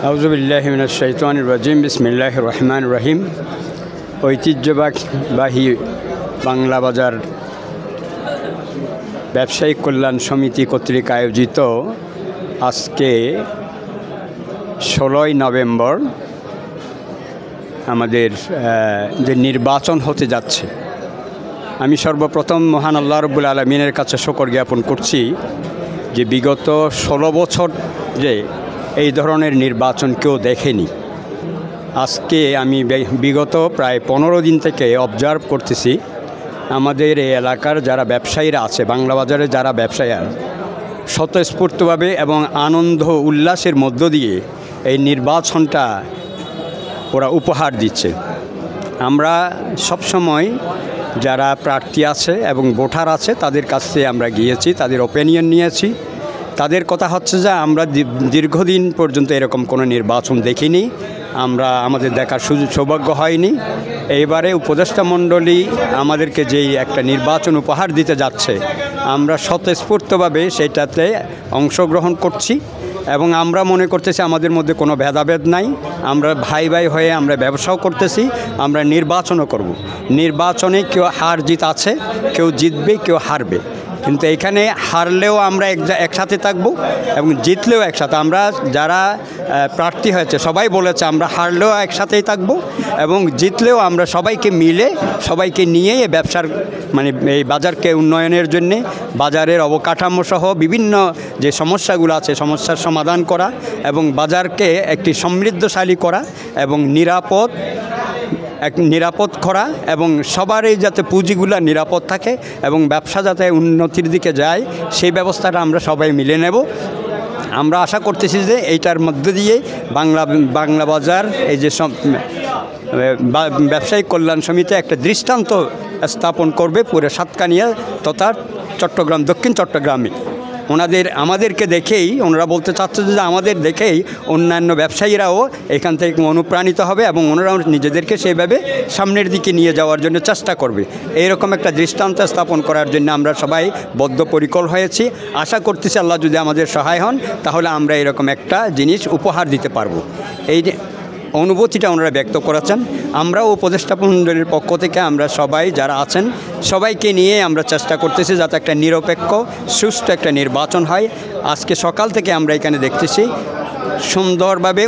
আউযুবিল্লাহি মিনাশ শাইতানির রাজিম বিসমিল্লাহির রহমানির রহিম। ঐতিহ্যবাহী বাংলা বাজার ব্যবসায়িক কল্যাণ সমিতি কর্তৃক আয়োজিত আজকে 16ই নভেম্বর আমাদের যে নির্বাচন হতে যাচ্ছে, আমি সর্বপ্রথম মহান আল্লাহ রাব্বুল আলামিনের কাছে শুকর জ্ঞাপন করছি যে বিগত 16 বছর যে এই ধরনের নির্বাচন কেউ দেখেনি। আজকে আমি বিগত প্রায় 15 দিন থেকে অবজার্ভ করতেছি আমাদের এই এলাকার যারা ব্যবসায়ীরা আছে, বাংলা বাজারে যারা ব্যবসায়ী স্বতঃস্ফূর্তভাবে এবং আনন্দ উল্লাসের মধ্য দিয়ে এই নির্বাচনটা ওরা উপহার দিচ্ছে। আমরা সবসময় যারা প্রার্থী আছে এবং ভোটার আছে তাদের কাছে আমরা গিয়েছি, তাদের ওপিনিয়ন নিয়েছি। তাদের কথা হচ্ছে যে আমরা দীর্ঘদিন পর্যন্ত এরকম কোনো নির্বাচন দেখিনি, আমাদের দেখার সৌভাগ্য হয়নি। এইবারে উপদেষ্টা মণ্ডলী আমাদেরকে যেই একটা নির্বাচন উপহার দিতে যাচ্ছে, আমরা স্বতঃস্ফূর্তভাবে সেটাতে অংশগ্রহণ করছি এবং আমরা মনে করতেছি আমাদের মধ্যে কোনো ভেদাভেদ নাই। আমরা ভাই ভাই হয়ে আমরা ব্যবসাও করতেছি, আমরা নির্বাচনও করব। নির্বাচনে কেউ হার জিত আছে, কেউ জিতবে কেউ হারবে, কিন্তু এখানে হারলেও আমরা একসাথে থাকব এবং জিতলেও একসাথে। আমরা যারা প্রার্থী হয়েছে সবাই বলেছে আমরা হারলেও একসাথেই থাকব এবং জিতলেও আমরা সবাইকে মিলে সবাইকে নিয়ে এই ব্যবসার এই বাজারকে উন্নয়নের জন্যে বাজারের অবকাঠামো সহ বিভিন্ন যে সমস্যাগুলো আছে সমস্যার সমাধান করা এবং বাজারকে একটি সমৃদ্ধশালী করা এবং নিরাপদ করা এবং সবারই যাতে পুঁজিগুলো নিরাপদ থাকে এবং ব্যবসা যাতে উন্নতির দিকে যায় সেই ব্যবস্থাটা আমরা সবাই মিলে নেব। আমরা আশা করতেছি যে এইটার মধ্য দিয়ে বাংলা বাজার এই যে ব্যবসায়িক কল্যাণ সমিতি একটা দৃষ্টান্ত স্থাপন করবে পুরো সাতকানিয়া তথা চট্টগ্রাম, দক্ষিণ চট্টগ্রামে। আমাদেরকে দেখেই ওনারা বলতে চাচ্ছে যে আমাদের দেখেই অন্যান্য ব্যবসায়ীরাও এখান থেকে অনুপ্রাণিত হবে এবং ওনারাও নিজেদেরকে সেইভাবে সামনের দিকে নিয়ে যাওয়ার জন্য চেষ্টা করবে। এইরকম একটা দৃষ্টান্ত স্থাপন করার জন্য আমরা সবাই বদ্ধপরিকর হয়েছি। আশা করতেছি আল্লাহ যদি আমাদের সহায় হন তাহলে আমরা এরকম একটা জিনিস উপহার দিতে পারবো। এই যে অনুভূতিটা ওনারা ব্যক্ত করেছেন, আমরাও উপদেষ্টা মণ্ডলীর পক্ষ থেকে আমরা সবাই যারা আছেন সবাইকে নিয়ে আমরা চেষ্টা করতেছি যাতে একটা নিরপেক্ষ সুষ্ঠু একটা নির্বাচন হয়। আজকে সকাল থেকে আমরা এখানে দেখতেছি সুন্দরভাবে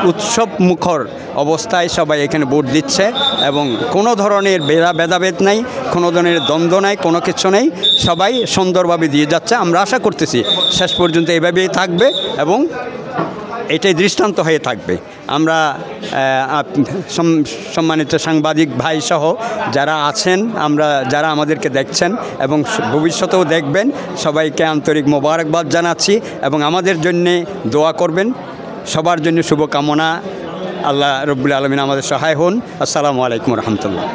উৎসব মুখর অবস্থায় সবাই এখানে ভোট দিচ্ছে এবং কোনো ধরনের ভেদাভেদ নাই, কোনো ধরনের দ্বন্দ্ব নাই, কোনো কিছু নেই, সবাই সুন্দরভাবে দিয়ে যাচ্ছে। আমরা আশা করতেছি শেষ পর্যন্ত এভাবেই থাকবে এবং এটাই দৃষ্টান্ত হয়ে থাকবে। আমরা সম্মানিত সাংবাদিক ভাই সহ যারা আছেন, যারা আমাদেরকে দেখছেন এবং ভবিষ্যতেও দেখবেন, সবাইকে আন্তরিক মোবারকবাদ জানাচ্ছি এবং আমাদের জন্যে দোয়া করবেন। সবার জন্য শুভকামনা। আল্লাহ রব্বুল আলামিন আমাদের সহায় হন। আসসালামু আলাইকুম রহমতুল্লাহ।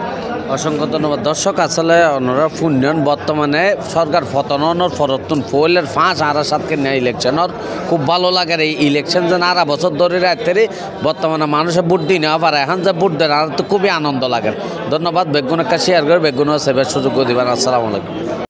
অসংখ্য ধন্যবাদ। দর্শক, আসলে ওনারা পুণ্যন বর্তমানে সরকার পতনের ফরতুন ফইলের 5-7কে নেয় ইলেকশনের খুব ভালো লাগে। এই ইলেকশন যেন 8 বছর ধরে রাখতে বর্তমানে মানুষের ভোট দিয়ে নেওয়া পারে, এখন যে ভোট দেন আর তো খুবই আনন্দ লাগে। ধন্যবাদ। বেগুন একটা শেয়ার করে বেগুনও সেবার সুযোগ দিবেন। আসসালামু আলাইকুম।